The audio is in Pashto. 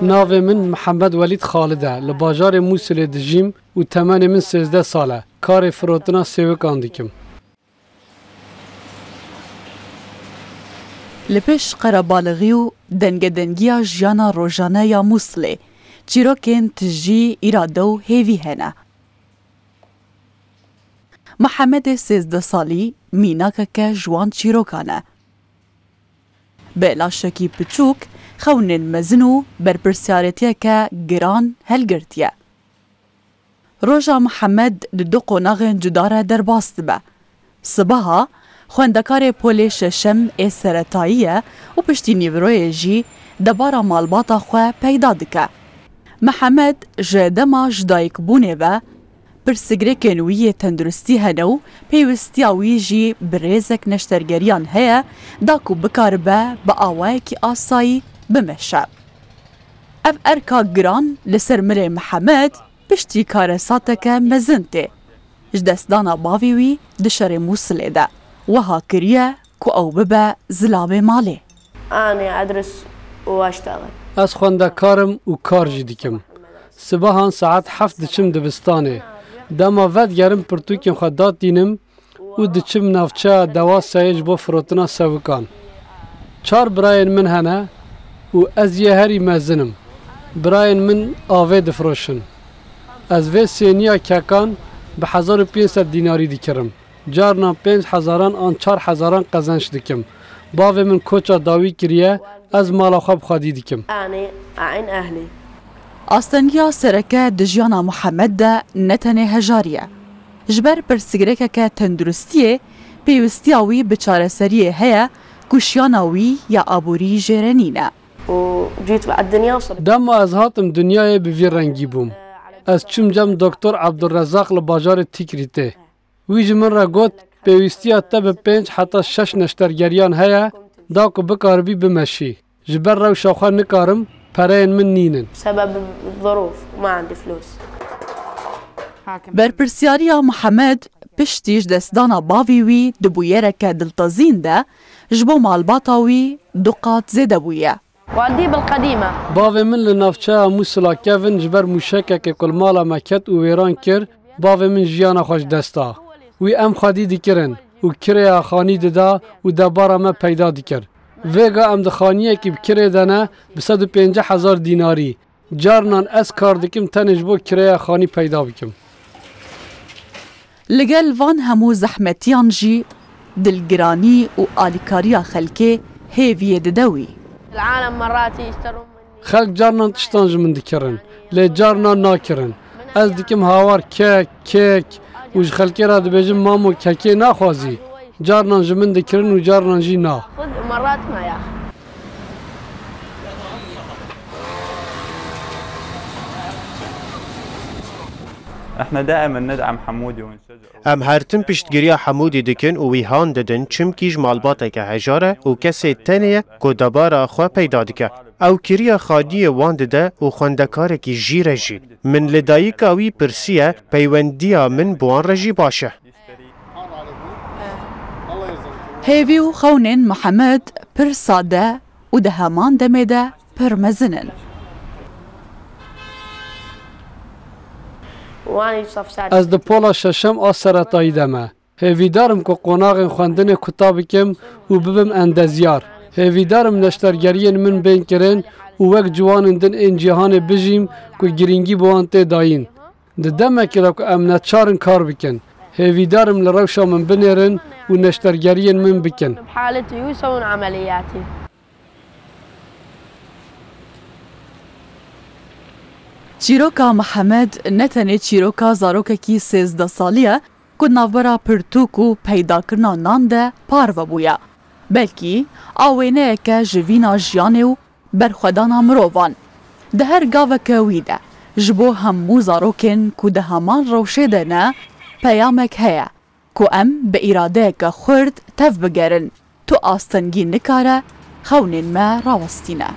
ناوی من محمد ولید خالده لباجار موسل دجیم و تمن من 13 ساله کار فروتنا سیوکان دیکم. لپش قربالغی و دنگدنگیا جیانا روژانه یا موسله چیروکین تجی ایراده و هیوی هنه. محمد 13 سالی میناکه که جوان چیروکانه. بلا شکی پچوک خونن مزنو برپرسیارتیه که گران هلگرتیه. روژا محمد دو قناغن جداره در باست به. صبحا خوندکار پول ششم سرطاییه و پشتی نیوروی جی دبارا مالباتا خواه پیدا دکه. محمد جدما جدایک بونه و پرسگره کنوی تندرستی هنو پیوستی آوی جی بریزک نشترگریان هیا داکو بکار با آوائه کی آسایی بمشه. اف ارکا گران لسر مره محمد پشتی کار ساتک مزنته. جدستانا باویوی دشار موسله ده. وها كريه كو أو ببا زلاب مالي. أنا أدرس وأشتغل. از خوندکارم و کار جدیکم. صبحان ساعت 7 دچم دبستانه. دما ود گرم پرتوکیم خدات دینم و دچم نافچه دوا سایج با فروتنا سوکان. 4 براین من هنه و از یه هری مزنم. براین من آوه دفروشن. از وی سینیا ککان به 1500 دیناری دیکرم. جارنا 5000 آن 4000 قزنش دکم. باوی من کوچا داوی کریه از مالا خواب خادی دکم. أنا عين أهلي. آستانیا سرکه دجیانا محمد ده نتنه هجاریه. جبر پرسگرکه که تندرستیه پیوستیاوی بچاره سریه هیا کشیاناوی یا آبوری جرنینه. وجيت بعد الدنيا وصلت. دم از هاتم دنیای بوی رنگی بوم. از چم جم دکتر عبدالرزاق لباجار تیکریته. ویج من را گوت پیوستیا تب 5 حتی 6 نشترگریان هیا داکو بکاربی بمشی. جبر رو شاخوان نکارم پرین من نینن. بسبب الظروف وما عندي فلوس. برپرسیاریا محمد پشتیش دستدانا باویوی دبویره که دلتازین ده جبو مالباتاوی دوقات زیده بویه. والدي بالقديمة. باوی من لنافچه موسلا کفن جبر موشکه که کل مالا مکت و ویران کر باوی من جیانا خوش دستا. وی ام خادی دیکرن و کره خانی ددا و دبارا ما پیدا دیکر. ویگا ام دخانیه که بکره دانه به 150,000 دیناری. جارنان از کار دکم تنش بو کره خانی پیدا بکم. لگل وان همو زحمتیان جی دلگرانی و آلیکاریا خلکه هیویه ددوی. العالم مرات يشترون مني. خلق جارنان تشتانج من دیکرن. لی جارنان ناکرن. از دیکم هاوار کیک وش خلقی را دبیجم مامو ککی نخوازی. جارنان جمن دکرن و جارنان جی نا. مرات ما ياخذ. احنا دائما ندعم حمودي ونشجعه. ام هرتن پشتگیری حمودی دکن و ویهان ددن چمکیج مالباته که هجاره و کسی تنیه که دبارا خواه پیدا دکه. او کریا خادی وان دده و خوندکاره کی جیره جی. من لدایی که وی پرسیه پیوندیا من بوان رجی باشه. هیوی و خونن محمد پر ساده و ده همان دمیده پر مزنن. از دپولا ششم آسرتایی دمه. هیویدارم که قناغ خواندن کتاب کم و ببم اندزیار. هیویدارم نشترگریین من بین کرن و وک جوان دن این جهان بجیم که گرینگی بوانته داین. ده دمه که امنت چارن کار بکن. هیویدارم لروشا من بنیرن و نشترگریین من بکن. بحالتي يسوون عملياتي. چیروکا محمد نتنه چیروکا زاروکه کی 13 سالیه که نوبرا پرتوک و پیدا کرنا نان ده پارو بویا. بلکی آوینه که جوینا جیانه و برخودانا مروان. ده هر گاوه که ویده. جبو همو زاروکن که ده همان روشه ده نه پیامک هیا. که ام به اراده که خورد تف بگرن. تو آستنگی نکاره خونین ما راوستینه.